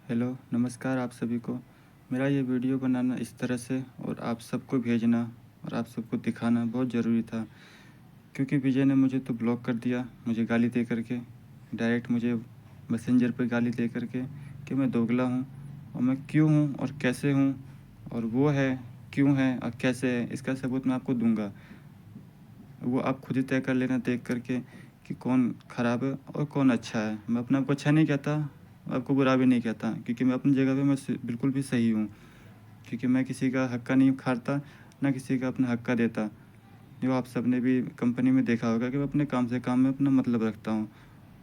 Hello, नमस्कार आप सभी को। मेरा ये वीडियो बनाना इस तरह से और आप सबको भेजना और आप सबको दिखाना बहुत ज़रूरी था, क्योंकि विजय ने मुझे तो ब्लॉक कर दिया, मुझे गाली दे करके, डायरेक्ट मुझे मैसेंजर पे गाली दे करके कि मैं दोगला हूँ और मैं क्यों हूँ और कैसे हूँ और वो है क्यों है और कैसे है, इसका सबूत मैं आपको दूंगा। वो आप खुद ही तय कर लेना देख करके कि कौन ख़राब है और कौन अच्छा है। मैं अपने आप को अच्छा नहीं कहता, आपको बुरा भी नहीं कहता, क्योंकि मैं अपनी जगह पे मैं बिल्कुल भी सही हूँ। क्योंकि मैं किसी का हक्का नहीं खाता, ना किसी का अपना हक्का देता। जो आप सब ने भी कंपनी में देखा होगा कि मैं अपने काम से काम में अपना मतलब रखता हूँ।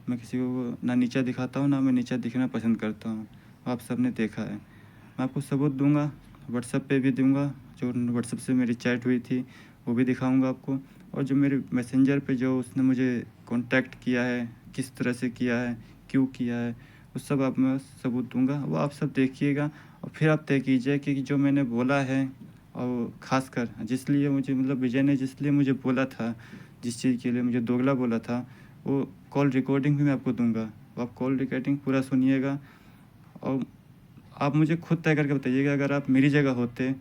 मैं किसी को ना नीचा दिखाता हूँ, ना मैं नीचा दिखना पसंद करता हूँ। आप सब ने देखा है। मैं आपको सबूत दूंगा, व्हाट्सएप पे भी दूंगा। जो व्हाट्सएप से मेरी चैट हुई थी वो भी दिखाऊंगा आपको, और जो मेरे मैसेंजर पे जो उसने मुझे कांटेक्ट किया है, किस तरह से किया है, क्यों किया है, वो सब आप मैं सबूत दूंगा। वो आप सब देखिएगा और फिर आप तय कीजिए कि जो मैंने बोला है, और ख़ासकर जिसलिए मुझे मतलब विजय ने जिसलिए मुझे बोला था, जिस चीज़ के लिए मुझे दोगला बोला था, वो कॉल रिकॉर्डिंग भी मैं आपको दूंगा। आप कॉल रिकॉर्डिंग पूरा सुनिएगा और आप मुझे खुद तय करके बताइएगा, अगर आप मेरी जगह होते,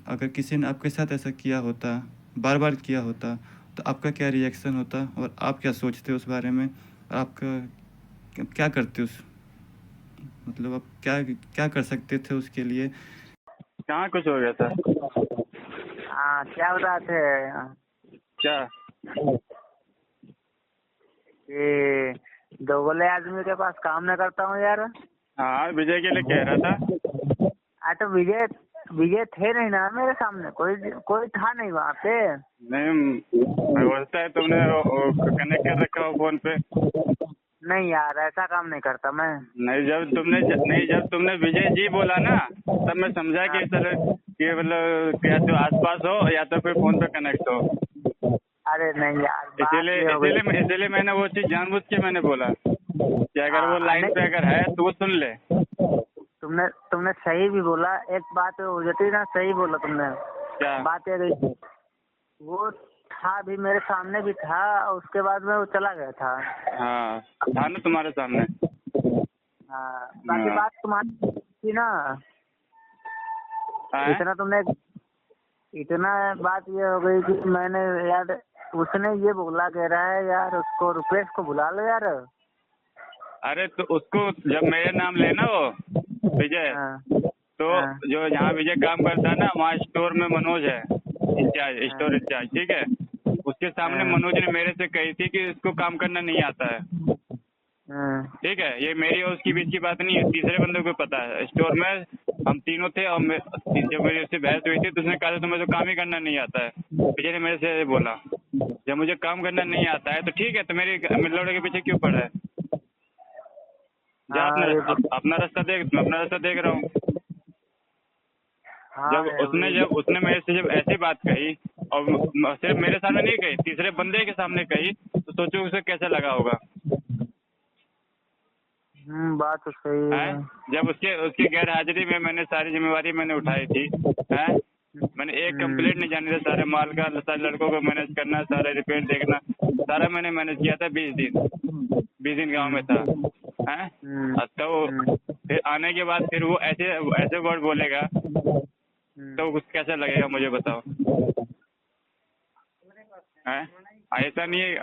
अगर किसी ने आपके साथ ऐसा किया होता, बार बार किया होता, तो आपका क्या रिएक्शन होता और आप क्या सोचते उस बारे में, और आपका क्या करते उस मतलब आप क्या क्या कर सकते थे उसके लिए। कहाँ कुछ हो गया था? हाँ, क्या बता थे क्या? कि दोगले आदमी के पास काम नहीं करता हूँ यार। हाँ, विजय के लिए कह रहा था। तो विजय विजय थे नहीं ना मेरे सामने, कोई कोई था नहीं वहाँ पे। नहीं, होता है तुमने कनेक्ट कर रखा हो फोन पे। नहीं यार, ऐसा काम नहीं करता मैं। नहीं, जब तुमने विजय जी बोला ना, तब मैं समझा कि इस तरह कि मतलब या तो आसपास हो या तो फिर फोन पे कनेक्ट हो। अरे नहीं यार, बात इसीलिए ये हो गई। इसीलिए इसीलिए मैंने वो चीज जानबूझ के मैंने बोला कि अगर वो लाइन पे नहीं, अगर है तो वो सुन ले। तुमने तुमने सही भी बोला। एक बात हो जाती ना, सही बोला तुमने। क्या? बात ये गई, वो था भी मेरे सामने भी था, और उसके बाद में वो चला गया था। हाँ, था ना तुम्हारे सामने। हाँ, बाकी हाँ। बात तुम्हारी थी ना। हाँ? इतना बात ये हो गई कि मैंने यार, उसने ये बोला, कह रहा है यार उसको, रुपेश को बुला लो यार। अरे तो उसको जब मेरे नाम लेना वो विजय, हाँ, तो हाँ, जो जहाँ विजय काम करता है ना, वहाँ स्टोर में मनोज है इंचार्ज, हाँ, स्टोर इंचार्ज, ठीक है। उसके सामने हाँ, मनोज ने मेरे से कही थी कि इसको काम करना नहीं आता है। हाँ, ठीक है, ये मेरी और उसकी बीच की बात नहीं है, तीसरे बंदे को पता है। स्टोर में हम तीनों थे और जब मेरी उससे बहस हुई थी तो उसने कहा था तुम्हें तो काम ही करना नहीं आता है। विजय ने मेरे से बोला, जब मुझे काम करना नहीं आता है तो ठीक है, तो मेरी लौड़े के पीछे क्यों पड़ा है? जा हाँ, अपना रास्ता देख, मैं अपना रास्ता देख रहा हूँ। हाँ, जब उसने मेरे से जब ऐसी बात कही और सिर्फ मेरे सामने नहीं कही, तीसरे बंदे के सामने कही, तो सोचो उसे कैसा लगा होगा। बात तो सही हैं? है। जब उसके उसके गैर हाजिरी में मैंने सारी जिम्मेवारी मैंने उठाई थी। हैं? मैंने एक कंप्लीट नहीं जाने दिया, सारे माल का, सारे लड़कों को मैनेज करना, सारे रिपेयर देखना, सारा मैंने मैनेज किया था। 20 दिन गांव में था। हैं? तो फिर आने के बाद फिर वो ऐसे ऐसे वर्ड बोलेगा तो कुछ कैसा लगेगा मुझे बताओ। हैं? ऐसा नहीं है,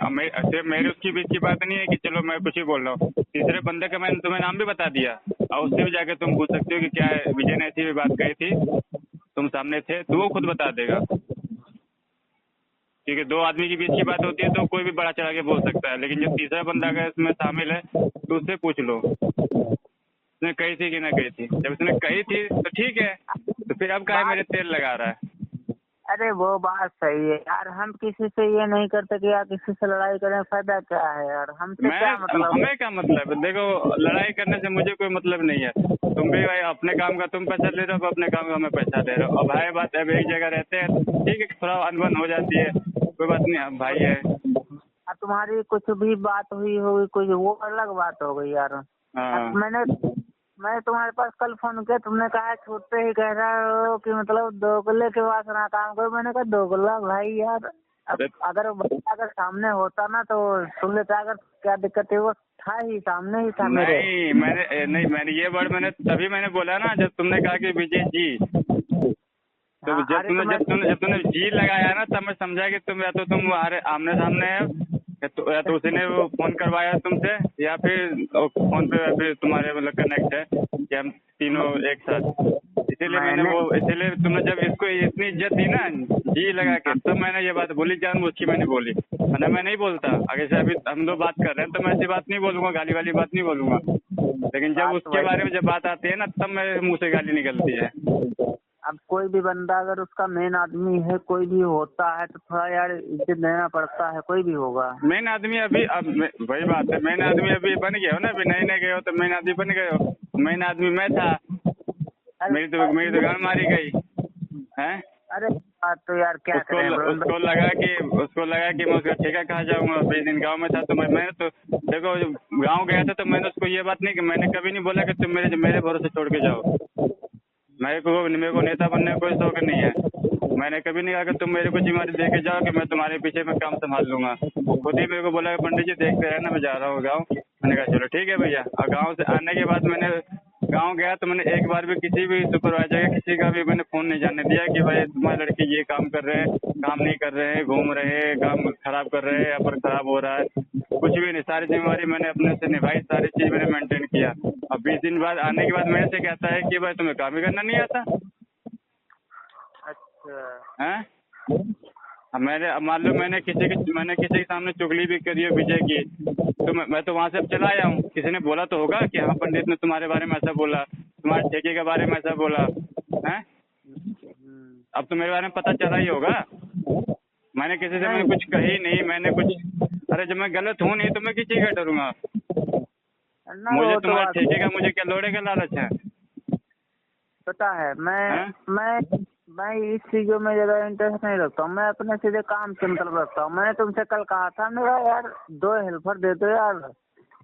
सिर्फ मेरे उसके बीच की बात नहीं है कि चलो मैं कुछ ही बोल रहा हूँ। तीसरे बंदे का मैंने तुम्हें नाम भी बता दिया, और उससे भी जाके तुम पूछ सकते हो कि क्या है, विजय ने ऐसी भी बात कही थी, तुम सामने थे, तो वो खुद बता देगा। ठीक है, दो आदमी के बीच की बात होती है तो कोई भी बड़ा चढ़ा के बोल सकता है, लेकिन जब तीसरा बंदा अगर इसमें शामिल है तो उससे पूछ लो उसने कही थी कि ना कही थी। जब उसने कही थी तो ठीक है, तो फिर अब काहे मेरे बात, तेल लगा रहा है? अरे वो बात सही है यार। हम किसी से ये नहीं करते कि यार किसी से लड़ाई करें, फायदा क्या है यार, हमसे मैं क्या मतलब। हमें क्या मतलब है? देखो, लड़ाई करने से मुझे कोई मतलब नहीं है। तुम भी भाई अपने काम का तुम पैसा ले रहे हो, अपने काम का मैं पैसा दे रहा हूँ। अब है बात, अब एक जगह रहते हैं तो ठीक है, थोड़ा अनबन हो जाती है, कोई बात नहीं, हम भाई है। तुम्हारी कुछ भी बात हुई होगी, कुछ वो अलग बात हो गई यार। हाँ। मैं तुम्हारे पास कल फोन किया, तुमने कहा छूटते ही कह रहा हो कि मतलब दोगले के पास ना काम करो। मैंने कहा दोगला भाई यार, अरे अगर अगर सामने होता ना तो सुन लेता, अगर क्या दिक्कत है वो था ही, सामने ही था मेरे। नहीं मैंने ये वर्ड मैंने बोला ना जब तुमने कहा कि विजय जी। तो हाँ, अरे तो मैं जब तूने जी लगाया ना तब मैं समझा कि तुम या तो तुम आमने सामने है, या तो उसने वो फोन करवाया तुमसे, या फिर फोन पे या फिर तुम्हारे मतलब कनेक्ट है कि हम तीनों एक साथ। मैंने इसीलिए तुमने जब इसको इतनी इज्जत दी ना जी लगा के, तब मैंने ये बात बोली, जानबूझ के मैंने बोली, वरना मैं नहीं बोलता। अगर से अभी हम लोग बात कर रहे हैं तो मैं ऐसी बात नहीं बोलूंगा, गाली वाली बात नहीं बोलूंगा। लेकिन जब बात उसके बारे में वही। जब बात आती है ना तब मेरे मुंह से गाली निकलती है। अब कोई भी बंदा अगर उसका मेन आदमी है, कोई भी होता है तो थोड़ा यार इज्जत देना पड़ता है, कोई भी होगा। मेन आदमी अभी वही बात है, मेन आदमी अभी बन गया हो ना, अभी नए नए गए हो तो मेन आदमी बन गए हो। मेन आदमी मैं था, अरे मेरी तो गांड मारी गई है। अरे बात तो यार क्या करें ब्रो। उसको लगा कि मैं उसका ठेका खा जाऊंगा। 20 दिन गांव में था तो मैंने तो देखो, गांव गया था तो मैंने उसको ये बात नहीं कि मैंने कभी नहीं बोला कि तुम मेरे भरोसे छोड़ के जाओ। मेरे को नेता बनने का कोई शौक नहीं है। मैंने कभी नहीं कहा कि तुम मेरे को जिम्मेदारी दे के जाओ कि मैं तुम्हारे पीछे में काम संभाल लूंगा। खुद ही मेरे को बोला कि पंडित जी देखते रहना, मैं जा रहा हूँ गाँव। मैंने कहा चलो ठीक है भैया। और गाँव से आने के बाद मैंने गाँव गया तो मैंने एक बार भी किसी भी सुपरवाइजर या किसी का भी मैंने फोन नहीं जाने दिया कि भाई तुम्हारे लड़के ये काम कर रहे हैं, काम नहीं कर रहे हैं, घूम रहे हैं, काम खराब कर रहे हैं या पर खराब हो रहा है, कुछ भी नहीं। सारी जिम्मेवारी मैंने अपने से निभाई, सारी चीज मैंने मेंटेन किया। अब 20 दिन बाद आने के बाद मेरे से कहता है कि भाई तुम्हें काम ही करना नहीं आता अच्छा है। अब मान लो मैंने किसी के सामने चुगली भी करी है विजय की, तो मैं तो वहां से अब चला आया हूँ। किसी ने बोला तो होगा कि हाँ पंडित ने तुम्हारे बारे में ऐसा बोला, तुम्हारे ठेके के बारे में ऐसा बोला है। अब तो मेरे बारे में पता चला ही होगा। मैंने किसी से मैंने कुछ कही नहीं, मैंने कुछ, अरे जब मैं गलत हूँ नहीं तो मैं किसी का डरूंगा। ना, मुझे वो तो तुम्हारे बात ठेके का मुझे क्या लोड़े का लालच है। पता है। हैं? मैं इस चीजों में ज्यादा इंटरेस्ट नहीं रखता हूँ। मैं अपने सीधे काम से मतलब रखता हूँ। मैंने तुमसे कल कहा था मेरा यार 2 हेल्पर दे दो यार,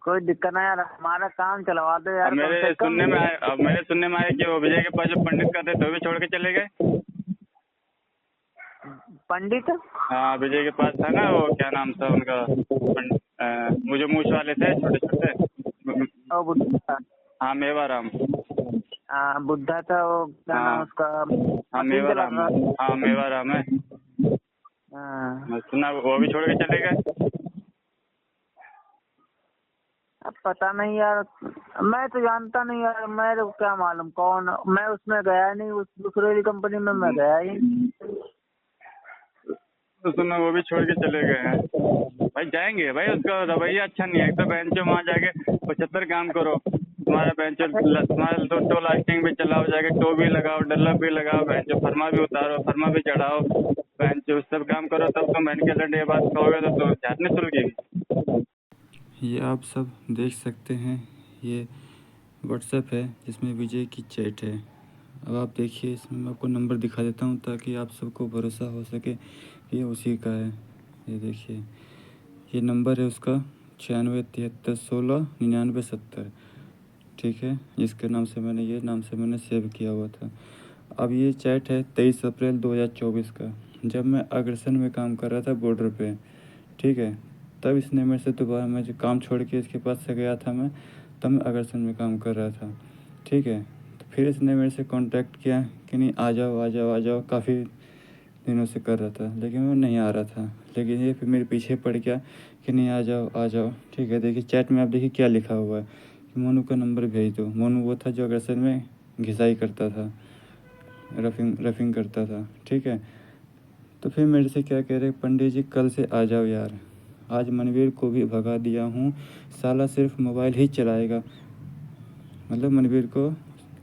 कोई दिक्कत नहीं यार, हमारा काम चलवा दो यार अब कम से कम। मेरे सुनने में आया कि वो विजय के पास जो पंडित कर रहे थे वो भी छोड़ के चले गए। पंडित हाँ विजय के पास था ना, वो क्या नाम था उनका, वो जो मूछ वाले थे छोटे छोटे। और बुद्धा। हाँ मेवाराम। बुद्धा था वो, क्या नाम हाँ उसका, हाँ मशीन चला मेवाराम। हाँ मेवाराम है। हाँ। मैं सुना वो भी छोड़ के चले गए। अब पता नहीं यार, मैं तो जानता नहीं यार, मेरे को क्या मालूम कौन। मैं उसमें गया नहीं, उस दूसरे वाली कंपनी में मैं गया ही नहीं। तो सुना वो भी छोड़ के चले गए हैं। भाई जाएंगे भाई, उसका रवैया अच्छा नहीं है। एक तो बेंचो वहाँ जाके 75 काम करो, तुम्हारा बेंचो तुम्हारा तो लास्टिंग भी चलाओ, जाके टो भी लगाओ, डल्लप भी लगाओ, बेंचो फरमा भी उतारो, फरमा भी चढ़ाओ, बेंचो सब काम करो, तब तुम बहन के लड़े बात कहोगे तो झाड़ने सुलगेगी। ये आप सब देख सकते हैं, ये व्हाट्सएप है जिसमें विजय की चैट है। अब आप देखिए, इसमें मैं आपको नंबर दिखा देता हूँ ताकि आप सबको भरोसा हो सके कि ये उसी का है। ये देखिए, ये नंबर है उसका 9673169970। ठीक है, जिसके नाम से मैंने सेव किया हुआ था। अब ये चैट है 23 अप्रैल 2024 का, जब मैं अग्रसन में काम कर रहा था बॉर्डर पे। ठीक है, तब इसने मेरे से दोबारा, मैं जो काम छोड़ के इसके पास से गया था मैं, तब मैं अग्रसन में काम कर रहा था। ठीक है, तो फिर इसने मेरे से कांटेक्ट किया कि नहीं आ जाओ आ जाओ आ जाओ, काफ़ी दिनों से कर रहा था लेकिन मैं नहीं आ रहा था। लेकिन ये फिर मेरे पीछे पड़ गया कि नहीं आ जाओ आ जाओ। ठीक है, देखिए चैट में आप देखिए क्या लिखा हुआ है कि मोनू का नंबर भेज दो। मोनू वो था जो अग्रसन में घिसाई करता था, रफिंग करता था। ठीक है, तो फिर मेरे से क्या कह रहे, पंडित जी कल से आ जाओ यार, आज मनवीर को भी भगा दिया हूँ, साला सिर्फ मोबाइल ही चलाएगा। मतलब मनवीर को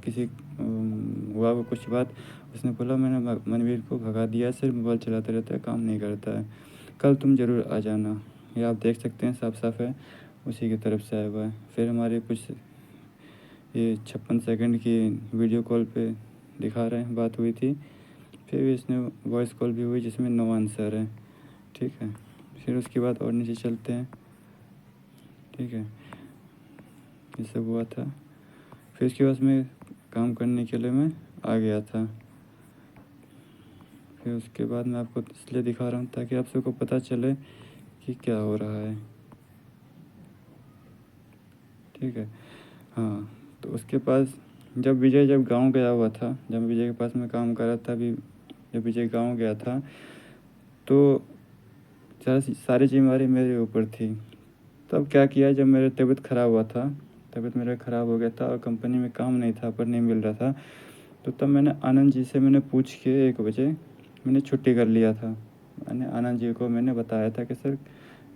किसी हुआ वो कुछ बात, उसने बोला मैंने मनवीर को भगा दिया, सिर्फ मोबाइल चलाता रहता है, काम नहीं करता है, कल तुम ज़रूर आ जाना। ये आप देख सकते हैं, साफ साफ है उसी की तरफ से आया हुआ है। फिर हमारे कुछ ये 56 सेकंड की वीडियो कॉल पे दिखा रहे हैं बात हुई थी। फिर इसने वॉइस कॉल भी हुई जिसमें नो आंसर है। ठीक है, फिर उसके बाद और नीचे चलते हैं। ठीक है, ये सब हुआ था। फिर उसके बाद में काम करने के लिए मैं आ गया था। फिर उसके बाद मैं आपको इसलिए दिखा रहा हूँ ताकि आप सबको पता चले कि क्या हो रहा है। ठीक है। हाँ, तो उसके पास जब विजय जब गाँव गया हुआ था, जब विजय के पास मैं काम कर रहा था अभी, जब विजय गाँव गया था तो सारी ज़िम्मेदारी मेरे ऊपर थी। तब क्या किया, जब मेरा तबीयत ख़राब हुआ था, तबीयत मेरा ख़राब हो गया था और कंपनी में काम नहीं था, पर नहीं मिल रहा था, तो तब मैंने आनंद जी से मैंने पूछ के 1 बजे मैंने छुट्टी कर लिया था। मैंने आनंद जी को मैंने बताया था कि सर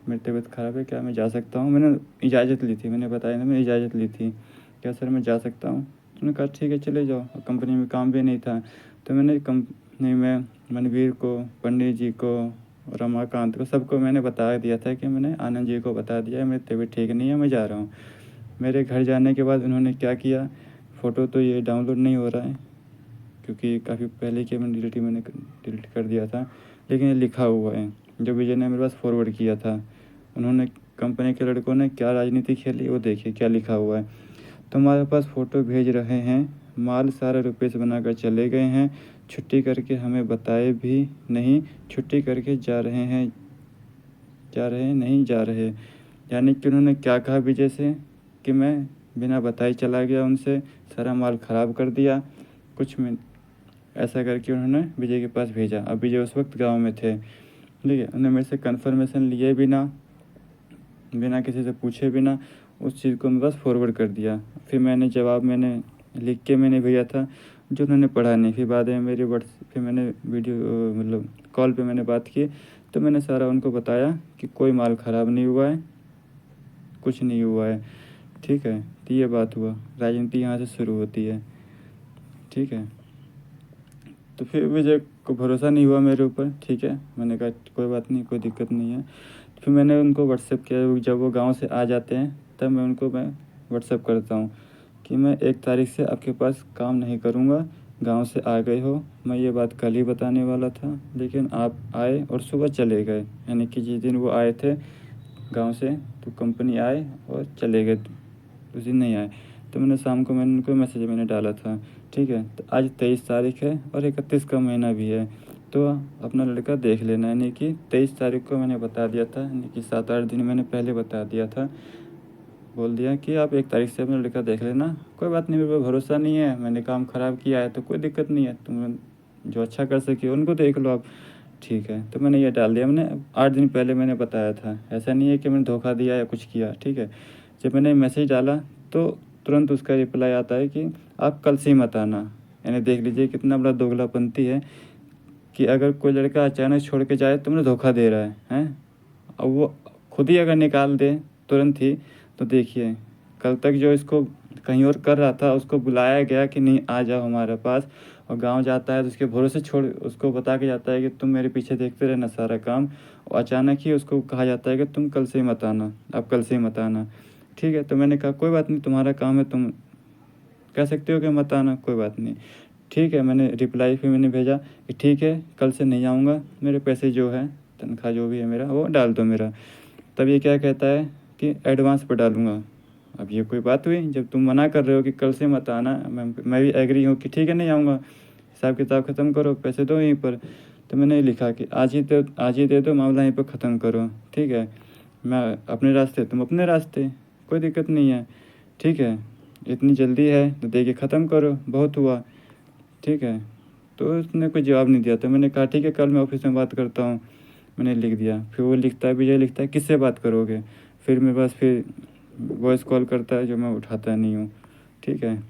मेरी तबीयत ख़राब है, क्या मैं जा सकता हूँ? मैंने इजाज़त ली थी, मैंने बताया ना, मैंने इजाज़त ली थी, क्या सर मैं जा सकता हूँ? उन्होंने कहा ठीक है चले जाओ। कंपनी में काम भी नहीं था, तो मैंने कंपनी में मनवीर को, पंडित जी को, रमाकांत को, सबको मैंने बता दिया था कि मैंने आनंद जी को बता दिया है मेरी तबीयत ठीक नहीं है, मैं जा रहा हूँ। मेरे घर जाने के बाद उन्होंने क्या किया, फ़ोटो तो ये डाउनलोड नहीं हो रहा है क्योंकि काफ़ी पहले के मैंने डिलीट कर दिया था, लेकिन ये लिखा हुआ है जो विजय ने मेरे पास फॉरवर्ड किया था। उन्होंने कंपनी के लड़कों ने क्या राजनीति खेली वो देखिए क्या लिखा हुआ है। तुम्हारे पास फ़ोटो भेज रहे हैं, माल सारा रुपये से बनाकर चले गए हैं, छुट्टी करके हमें बताए भी नहीं, छुट्टी करके जा रहे हैं, नहीं जा रहे। यानी कि उन्होंने क्या कहा विजय से कि मैं बिना बताए चला गया उनसे, सारा माल ख़राब कर दिया। कुछ में ऐसा करके उन्होंने विजय के पास भेजा। अब विजय उस वक्त गाँव में थे, ठीक है। उन्होंने मेरे से कन्फर्मेशन लिए बिना किसी से पूछे बिना उस चीज़ को मेरे पास फॉरवर्ड कर दिया। फिर मैंने जवाब मैंने लिख के मैंने भेजा था, जो उन्होंने पढ़ा नहीं। फिर बाद में मेरे फिर मैंने वीडियो मतलब कॉल पे मैंने बात की, तो मैंने सारा उनको बताया कि कोई माल ख़राब नहीं हुआ है, कुछ नहीं हुआ है, ठीक है। तो ये बात हुआ, राजनीति यहाँ से शुरू होती है, ठीक है। तो फिर विजय को भरोसा नहीं हुआ मेरे ऊपर, ठीक है। मैंने कहा कोई बात नहीं, कोई दिक्कत नहीं है। फिर मैंने उनको व्हाट्सएप किया, जब वो गांव से आ जाते हैं तब मैं व्हाट्सएप करता हूँ कि मैं 1 तारीख से आपके पास काम नहीं करूँगा, गांव से आ गए हो। मैं ये बात कल ही बताने वाला था, लेकिन आप आए और सुबह चले गए, यानी कि जिस दिन वो आए थे गांव से तो कंपनी आए और चले गए, उस दिन नहीं आए। तो मैंने शाम को उनको मैसेज मैंने डाला था, ठीक है। तो आज 23 तारीख है और 31 का महीना भी है, तो अपना लड़का देख लेना। यानी कि 23 तारीख को मैंने बता दिया था, यानी कि 7-8 दिन मैंने पहले बता दिया था, बोल दिया कि आप 1 तारीख से अपना लड़का देख लेना। कोई बात नहीं, मेरे पे भरोसा नहीं है, मैंने काम ख़राब किया है तो कोई दिक्कत नहीं है, तुम जो अच्छा कर सके उनको देख लो आप, ठीक है। तो मैंने ये डाल दिया, मैंने 8 दिन पहले मैंने बताया था, ऐसा नहीं है कि मैंने धोखा दिया या कुछ किया, ठीक है। जब मैंने मैसेज डाला तो तुरंत उसका रिप्लाई आता है कि आप कल से ही मत आना। यानी देख लीजिए कितना बड़ा दोगलापंती है कि अगर कोई लड़का अचानक छोड़ के जाए तो मुझे धोखा दे रहा है, हैं? अब वो खुद ही अगर निकाल दे तुरंत ही, तो देखिए कल तक जो इसको कहीं और कर रहा था उसको बुलाया गया कि नहीं आ जाओ हमारे पास, और गांव जाता है तो उसके भरोसे छोड़ उसको बता के जाता है कि तुम मेरे पीछे देखते रहना सारा काम, और अचानक ही उसको कहा जाता है कि तुम कल से ही मत आना, अब कल से ही मत आना, ठीक है। तो मैंने कहा कोई बात नहीं, तुम्हारा काम है, तुम कह सकते हो कि मत आना, कोई बात नहीं, ठीक है। मैंने रिप्लाई फिर मैंने भेजा कि ठीक है कल से नहीं आऊँगा, मेरे पैसे जो है तनख्वाह जो भी है मेरा वो डाल दो मेरा। तब ये क्या कहता है कि एडवांस पर डालूँगा। अब ये कोई बात हुई, जब तुम मना कर रहे हो कि कल से मत आना, मैं भी एग्री हूँ कि ठीक है नहीं आऊँगा, हिसाब किताब ख़त्म करो, पैसे दो यहीं पर। तो मैंने लिखा कि आज ही दे दो, मामला यहीं पर ख़त्म करो, ठीक है। मैं अपने रास्ते, तुम अपने रास्ते, कोई दिक्कत नहीं है, ठीक है। इतनी जल्दी है तो दे के ख़त्म करो, बहुत हुआ, ठीक है। तो उसने कोई जवाब नहीं दिया, तो मैंने कहा ठीक है कल मैं ऑफिस में बात करता हूँ, मैंने लिख दिया। फिर वो लिखता है, विजय लिखता है किससे बात करोगे, फिर मेरे पास फिर वॉइस कॉल करता है जो मैं उठाता नहीं हूँ, ठीक है।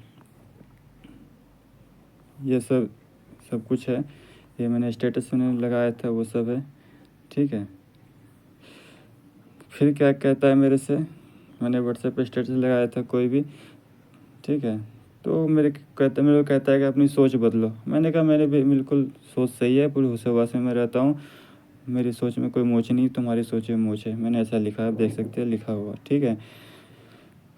ये सब कुछ है, ये मैंने स्टेटस मैंने लगाया था वो सब है, ठीक है। फिर क्या कहता है मेरे से, मैंने व्हाट्सएप पे स्टेटस लगाया था कोई भी, ठीक है। तो मेरे को कहता है कि अपनी सोच बदलो। मैंने कहा मैंने भी बिल्कुल सोच सही है, पूरी होशवास में मैं रहता हूँ, मेरी सोच में कोई मोच नहीं, तुम्हारी सोच में मोच है, मैंने ऐसा लिखा है, आप देख सकते हैं लिखा हुआ, ठीक है।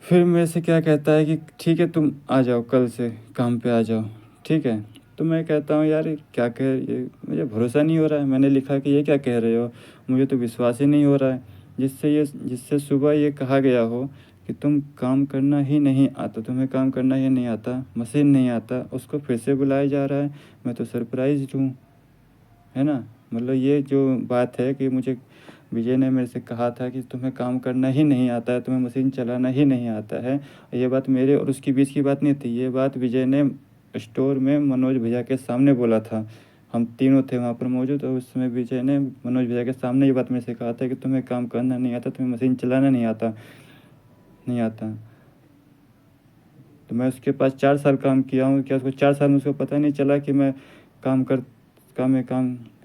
फिर मेरे से क्या कहता है कि ठीक है तुम आ जाओ कल से काम पे आ जाओ, ठीक है। तो मैं कहता हूँ यार ये मुझे भरोसा नहीं हो रहा है, मैंने लिखा कि ये क्या कह रहे हो, मुझे तो विश्वास ही नहीं हो रहा है। जिससे सुबह ये कहा गया हो कि तुम काम करना ही नहीं आता, तुम्हें काम करना ही नहीं आता, मशीन नहीं आता, उसको फिर से बुलाया जा रहा है। मैं तो सरप्राइज्ड हूँ, है ना। मतलब ये जो बात है कि मुझे विजय ने मेरे से कहा था कि तुम्हें काम करना ही नहीं आता है, तुम्हें मशीन चलाना ही नहीं आता है। ये बात मेरे और उसके बीच की बात नहीं थी, ये बात विजय ने स्टोर में मनोज भैया के सामने बोला था। हम तीनों थे वहाँ पर मौजूद और उस समय विजय ने मनोज भैया के सामने ये बात मेरे से कहा था कि तुम्हें काम करना नहीं आता, तुम्हें मशीन चलाना नहीं आता। तो मैं उसके पास 4 साल काम किया हूँ, क्या उसको 4 साल में उसको पता नहीं चला कि मैं काम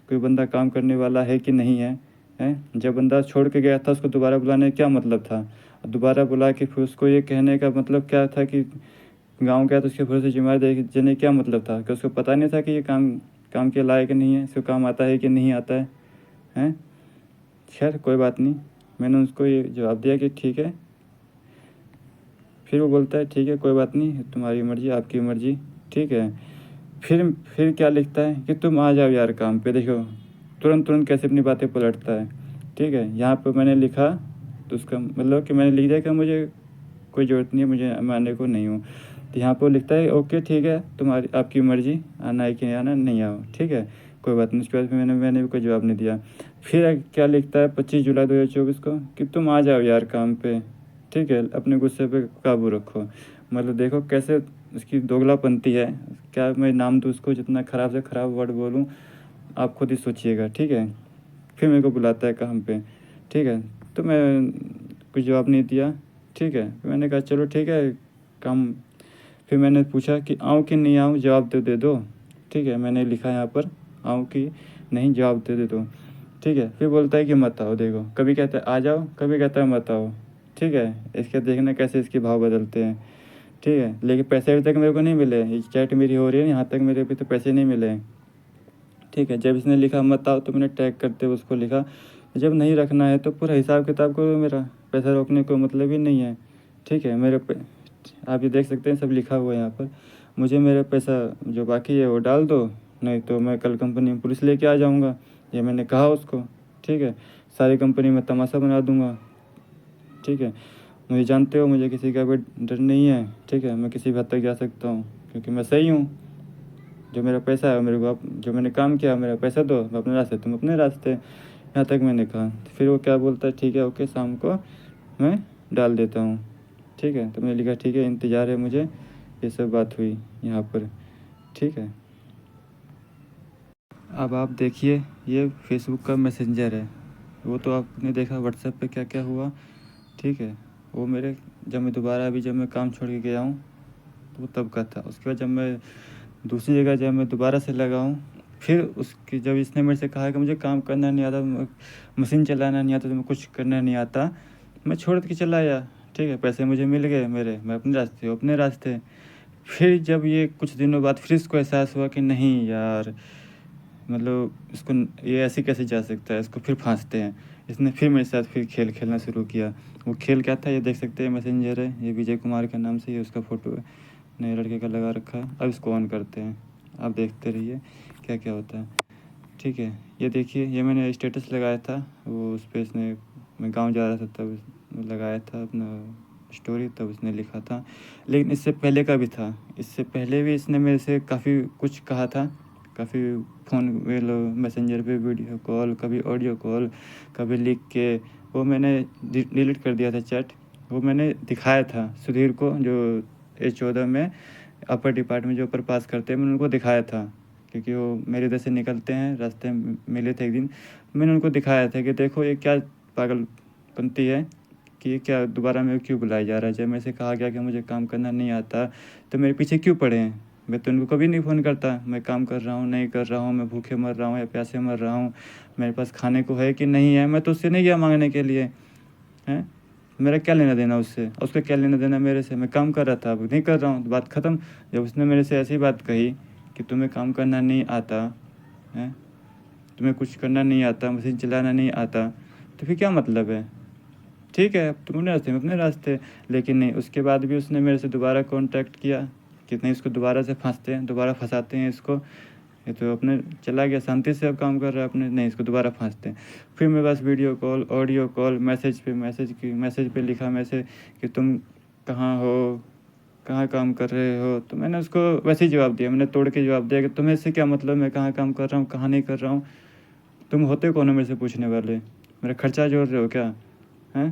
कोई बंदा काम करने वाला है कि नहीं है, हैं? जब बंदा छोड़ के गया था उसको दोबारा बुलाने का क्या मतलब था? दोबारा बुला के फिर उसको ये कहने का मतलब क्या था कि गाँव गया तो उसके भरोसे ज़िम्मेदारी देने क्या मतलब था? कि उसको पता नहीं था कि ये काम के लायक नहीं है, इसको काम आता है कि नहीं आता है, हैं? खैर कोई बात नहीं, मैंने उसको ये जवाब दिया कि ठीक है। फिर वो बोलता है ठीक है कोई बात नहीं, तुम्हारी मर्ज़ी, आपकी मर्ज़ी, ठीक है। फिर क्या लिखता है कि तुम आ जाओ यार काम पे। देखो तुरंत कैसे अपनी बातें पलटता है, ठीक है। यहाँ पे मैंने लिखा तो उसका मतलब कि मैंने लिख दिया कि मुझे कोई ज़रूरत नहीं है, मुझे मैं आने को नहीं हूँ। तो यहाँ पर लिखता है ओके ठीक है, तुम्हारी आपकी मर्ज़ी, आना है कि नहीं आना, नहीं आओ, ठीक है कोई बात नहीं। उसके बाद मैंने भी कोई जवाब नहीं दिया। फिर क्या लिखता है 25 जुलाई 2024 को कि तुम आ जाओ यार काम पे, ठीक है, अपने गुस्से पे काबू रखो। मतलब देखो कैसे उसकी दोगलापंती है। क्या मैं नाम दूँ उसको, जितना ख़राब से ख़राब वर्ड बोलूँ आप खुद ही सोचिएगा, ठीक है। फिर मेरे को बुलाता है काम पे, ठीक है। तो मैं कुछ जवाब नहीं दिया, ठीक है। फिर मैंने कहा चलो ठीक है काम। फिर मैंने पूछा कि आऊँ कि नहीं आऊँ, जवाब दे दो, ठीक है। मैंने लिखा यहाँ पर आऊँ कि नहीं, जवाब दे दो, ठीक है। फिर बोलता है कि मत आओ। देखो कभी कहता है आ जाओ, कभी कहता है मत आओ, ठीक है। इसके देखना कैसे इसके भाव बदलते हैं, ठीक है। लेकिन पैसे अभी तक मेरे को नहीं मिले, ये चैट मेरी हो रही है, यहाँ तक मेरे अभी तो पैसे नहीं मिले, ठीक है। जब इसने लिखा मत आओ तो मैंने टैग करते हुए उसको लिखा जब नहीं रखना है तो पूरा हिसाब किताब करो, मेरा पैसा रोकने को मतलब ही नहीं है, ठीक है। आप ये देख सकते हैं सब लिखा हुआ है यहाँ पर। मुझे मेरा पैसा जो बाकी है वो डाल दो, नहीं तो मैं कल कंपनी में पुलिस लेके आ जाऊँगा, ये मैंने कहा उसको, ठीक है। सारी कंपनी में तमाशा बना दूँगा, ठीक है। मुझे जानते हो, मुझे किसी का भी डर नहीं है, ठीक है। मैं किसी भी हद तक जा सकता हूँ क्योंकि मैं सही हूँ। जो मेरा पैसा है मेरे को आप, जो मैंने काम किया मेरा पैसा दो, मैं अपने रास्ते तुम अपने रास्ते, यहाँ तक मैंने कहा। फिर वो क्या बोलता है ठीक है ओके, शाम को मैं डाल देता हूँ, ठीक है। तो मैंने लिखा ठीक है इंतज़ार है मुझे। ये सब बात हुई यहाँ पर, ठीक है। अब आप देखिए ये फेसबुक का मैसेंजर है, वो तो आपने देखा व्हाट्सएप पे क्या क्या हुआ, ठीक है। वो मेरे जब मैं काम छोड़ के गया हूँ तो वो तब का था। उसके बाद जब मैं दूसरी जगह जब मैं दोबारा से लगा हूँ, फिर उसकी जब इसने मेरे से कहा कि मुझे काम करना नहीं आता, मशीन चलाना नहीं आता, तो मैं कुछ करना नहीं आता, मैं छोड़ के चला आया, ठीक है। पैसे मुझे मिल गए मेरे, मैं अपने रास्ते। फिर जब ये कुछ दिनों बाद फिर इसको एहसास हुआ कि नहीं यार, मतलब इसको ये ऐसे कैसे जा सकता है, इसको फिर फांसते हैं। इसने फिर मेरे साथ फिर खेल खेलना शुरू किया। वो खेल क्या था ये देख सकते हैं, मैसेंजर है, ये विजय कुमार के नाम से ये उसका फ़ोटो है, नए लड़के का लगा रखा है। अब इसको ऑन करते हैं, आप देखते रहिए क्या क्या होता है, ठीक है। ये देखिए ये मैंने स्टेटस लगाया था, वो उस पर इसने, मैं गाँव जा रहा था तब लगाया था अपना स्टोरी, तब उसने लिखा था। लेकिन इससे पहले का भी था, इससे पहले भी इसने मेरे से काफ़ी कुछ कहा था, काफ़ी फ़ोन मैसेंजर पे वीडियो कॉल, कभी ऑडियो कॉल, कभी लिख के। वो मैंने डिलीट कर दिया था चैट। वो मैंने दिखाया था सुधीर को, जो A14 में अपर डिपार्टमेंट जो ऊपर पास करते हैं, मैंने उनको दिखाया था क्योंकि वो मेरे इधर से निकलते हैं, रास्ते में मिले थे एक दिन। मैंने उनको दिखाया था कि देखो ये क्या पागलपंती है कि ये क्या दोबारा मेरे को क्यों बुलाया जा रहा है। जब मेरे से कहा गया कि मुझे काम करना नहीं आता तो मेरे पीछे क्यों पड़े हैं। मैं तो उनको कभी नहीं फ़ोन करता, मैं काम कर रहा हूँ नहीं कर रहा हूँ, मैं भूखे मर रहा हूँ या प्यासे मर रहा हूँ, मेरे पास खाने को है कि नहीं है, मैं तो उससे नहीं गया मांगने के लिए, हैं। मेरा क्या लेना देना उससे, उसका क्या लेना देना मेरे से। मैं काम कर रहा था, अब नहीं कर रहा हूँ, बात ख़त्म। जब उसने मेरे से ऐसी बात कही कि तुम्हें काम करना नहीं आता है, तुम्हें कुछ करना नहीं आता, मशीन चलाना नहीं आता, तो फिर क्या मतलब है। ठीक है तुम अपने रास्ते में अपने रास्ते। लेकिन नहीं, उसके बाद भी उसने मेरे से दोबारा कांटेक्ट किया कि नहीं इसको दोबारा से फंसते हैं, दोबारा फंसाते हैं इसको, ये तो अपने चला गया शांति से अब काम कर रहा है अपने, नहीं इसको दोबारा फंसते हैं। फिर मेरे पास video call, audio call, message पे लिखा मैसेज कि तुम कहाँ हो, कहाँ काम कर रहे हो। तो मैंने उसको वैसे ही जवाब दिया, मैंने तोड़ के जवाब दिया कि तुम्हें इससे क्या मतलब, मैं कहाँ काम कर रहा हूँ कहाँ नहीं कर रहा हूँ, तुम होते कौन हो मेरे से पूछने वाले। मेरा खर्चा जोड़ रहे हो क्या? हैं?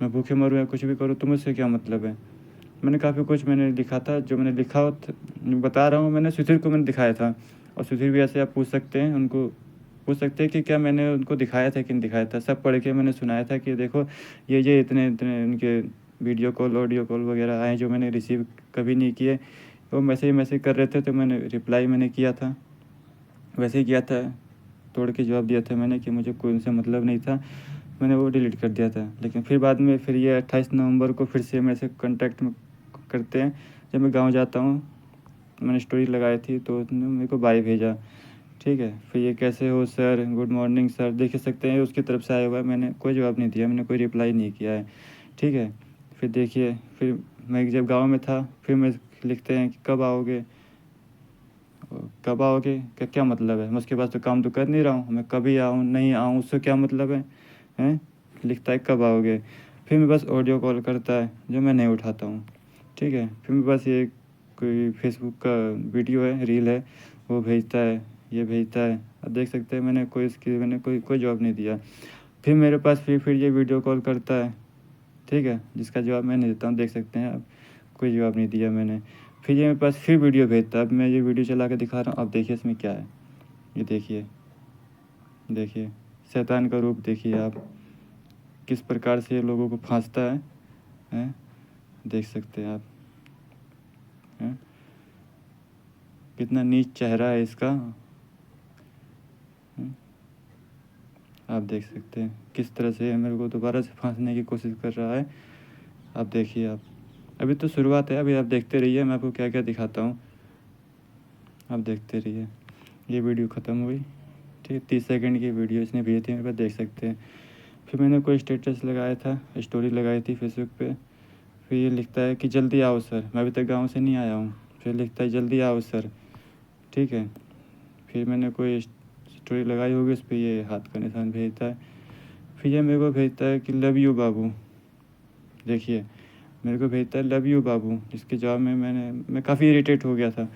मैं भूखे मरूँ या कुछ भी करूँ तो मुझसे क्या मतलब है? मैंने काफ़ी कुछ मैंने लिखा था, जो मैंने लिखा बता रहा हूँ, मैंने सुधीर को मैंने दिखाया था। और सुधीर भी ऐसे आप पूछ सकते हैं, उनको पूछ सकते हैं कि क्या मैंने उनको दिखाया था कि नहीं दिखाया था। सब पढ़ के मैंने सुनाया था कि देखो ये इतने उनके वीडियो कॉल, ऑडियो कॉल वगैरह आए जो मैंने रिसीव कभी नहीं किए। वो मैसेज कर रहे थे तो मैंने रिप्लाई मैंने किया था, वैसे ही किया था, तोड़ के जवाब दिया था मैंने कि मुझे कोई उनसे मतलब नहीं था। मैंने वो डिलीट कर दिया था। लेकिन फिर बाद में फिर ये 28 नवंबर को फिर से मेरे से कॉन्टैक्ट में करते हैं। जब मैं गाँव जाता हूँ, मैंने स्टोरी लगाई थी तो उसने मेरे को बाय भेजा, ठीक है। फिर ये कैसे हो सर, गुड मॉर्निंग सर, देख सकते हैं उसकी तरफ से आया हुआ है। मैंने कोई जवाब नहीं दिया, मैंने कोई रिप्लाई नहीं किया है, ठीक है। फिर देखिए, फिर मैं जब गाँव में था फिर मैं लिखते हैं कि कब आओगे, कब आओगे का क्या मतलब है? मैं उसके पास तो काम तो कर नहीं रहा हूँ, मैं कभी आऊँ नहीं आऊँ उससे क्या मतलब है? हैं? लिखता है कब आओगे। फिर मेरे पास ऑडियो कॉल करता है जो मैं नहीं उठाता हूँ, ठीक है। फिर मेरे पास ये कोई फेसबुक का वीडियो है, रील है, वो भेजता है, ये भेजता है। अब देख सकते हैं मैंने कोई जवाब नहीं दिया। फिर मेरे पास फिर ये वीडियो कॉल करता है, ठीक है, जिसका जवाब मैं नहीं देता हूँ, देख सकते हैं आप, कोई जवाब नहीं दिया मैंने। फिर ये मेरे पास फिर वीडियो भेजता है। अब मैं ये वीडियो चला के दिखा रहा हूँ, अब देखिए इसमें क्या है। ये देखिए शैतान का रूप देखिए आप, किस प्रकार से ये लोगों को फांसता है, हैं? देख सकते हैं आप, हैं? कितना नीच चेहरा है इसका, हैं? आप देख सकते हैं किस तरह से मेरे को दोबारा से फांसने की कोशिश कर रहा है। आप देखिए आप, अभी तो शुरुआत है, अभी आप देखते रहिए, मैं आपको क्या क्या दिखाता हूँ, आप देखते रहिए। ये वीडियो ख़त्म हुई, ठीक है, 30 सेकंड की वीडियो इसने भेजी थी मेरे पास, देख सकते हैं। फिर मैंने कोई स्टेटस लगाया था, स्टोरी लगाई थी फेसबुक पे। फिर ये लिखता है कि जल्दी आओ सर, मैं अभी तक गाँव से नहीं आया हूँ। फिर लिखता है जल्दी आओ सर, ठीक है। फिर मैंने कोई स्टोरी लगाई होगी, उस पर ये हाथ का निशान भेजता है। फिर ये मेरे को भेजता है कि लव यू बाबू, देखिए मेरे को भेजता है लव यू बाबू। इसके जवाब में मैं काफ़ी इरिटेट हो गया था,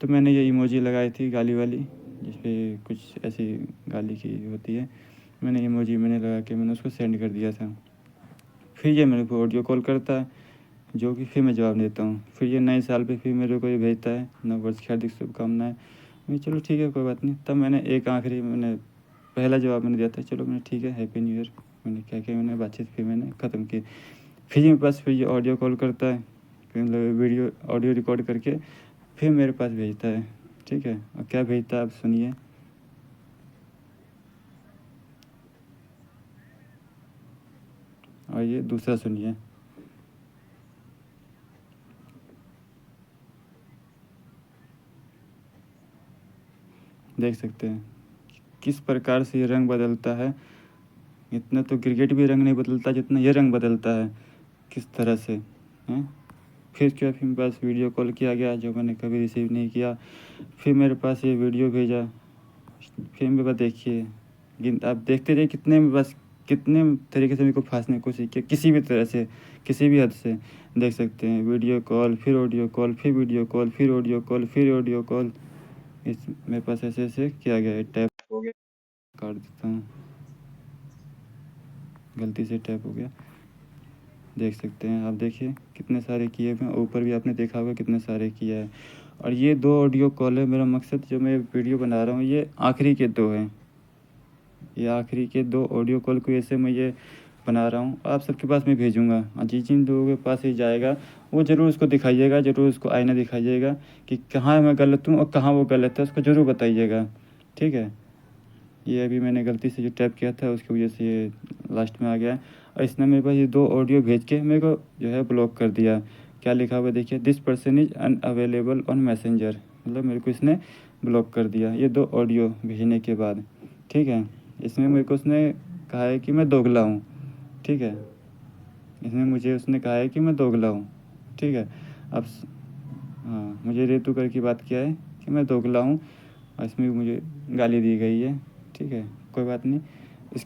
तो मैंने ये इमोजी लगाई थी गाली वाली, जिस पे कुछ ऐसी गाली की होती है। मैंने इमोजी मैंने लगा के मैंने उसको सेंड कर दिया था। फिर ये मेरे को ऑडियो कॉल करता है, जो कि फिर मैं जवाब देता हूँ। फिर ये नए साल पे फिर मेरे को ये भेजता है नववर्ष की हार्दिक शुभकामनाएँ। मैं चलो ठीक है कोई बात नहीं। तब मैंने एक आखिरी मैंने पहला जवाब मैंने दिया था, चलो मैंने ठीक है हैप्पी न्यू ईयर, मैंने क्या क्या मैंने बातचीत फिर मैंने ख़त्म की। फिर मेरे पास फिर ये ऑडियो कॉल करता है, फिर मतलब वीडियो ऑडियो रिकॉर्ड करके फिर मेरे पास भेजता है, ठीक है। और क्या भेजता है आप सुनिए। और ये दूसरा सुनिए, देख सकते हैं किस प्रकार से ये रंग बदलता है। इतना तो क्रिकेट भी रंग नहीं बदलता जितना ये रंग बदलता है, किस तरह से, हैं। फिर मेरे पास वीडियो कॉल किया गया जो मैंने कभी रिसीव नहीं किया। फिर मेरे पास ये वीडियो भेजा। फिर मेरे पास देखिए, आप देखते रहिए कितने बस कितने तरीके से मेरे को फंसने की कोशिश की, किसी भी तरह से, किसी भी हद से। देख सकते हैं वीडियो कॉल, फिर ऑडियो कॉल, फिर वीडियो कॉल, फिर ऑडियो कॉल, फिर ऑडियो कॉल। इस मेरे पास ऐसे ऐसे किया गया है, टैप हो गया, काट देता हूँ, गलती से टैप हो गया। देख सकते हैं आप, देखिए कितने सारे किए हुए हैं, ऊपर भी आपने देखा होगा कितने सारे किया है। और ये 2 ऑडियो कॉल है। मेरा मकसद जो मैं वीडियो बना रहा हूँ ये आखिरी के 2 हैं, ये आखिरी के 2 ऑडियो कॉल को ऐसे मैं ये बना रहा हूँ, आप सबके पास मैं भेजूँगा। और जिन लोगों के पास ये जाएगा वो ज़रूर उसको दिखाइएगा, ज़रूर उसको आईना दिखाइएगा कि कहाँ मैं गलत हूँ और कहाँ वो गलत है, उसको ज़रूर बताइएगा, ठीक है। ये अभी मैंने गलती से जो टैप किया था उसकी वजह से ये लास्ट में आ गया। और इसने मेरे पास ये 2 ऑडियो भेज के मेरे को जो है ब्लॉक कर दिया। क्या लिखा हुआ है देखिए, this person is unavailable on messenger, मतलब मेरे को इसने ब्लॉक कर दिया ये 2 ऑडियो भेजने के बाद, ठीक है। इसमें मेरे को उसने कहा है कि मैं दोगला हूँ, ठीक है। इसमें मुझे उसने कहा है कि मैं दोगला हूँ, ठीक है। अब हाँ, मुझे रेतू कर की बात किया है कि मैं दोगला हूँ, और इसमें मुझे गाली दी गई है, ठीक है। कोई बात नहीं, इस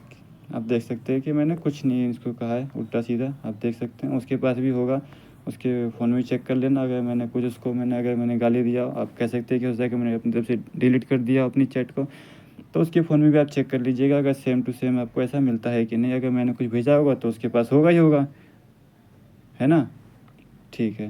आप देख सकते हैं कि मैंने कुछ नहीं इसको कहा है उल्टा सीधा, आप देख सकते हैं। उसके पास भी होगा, उसके फ़ोन में चेक कर लेना, अगर मैंने कुछ उसको अगर मैंने गाली दिया, आप कह सकते हैं कि हो सकता है कि मैंने अपनी तरफ से डिलीट कर दिया अपनी चैट को, तो उसके फ़ोन में भी आप चेक कर लीजिएगा अगर सेम टू सेम आपको ऐसा मिलता है कि नहीं। अगर मैंने कुछ भेजा होगा तो उसके पास होगा ही होगा, है ना। ठीक है।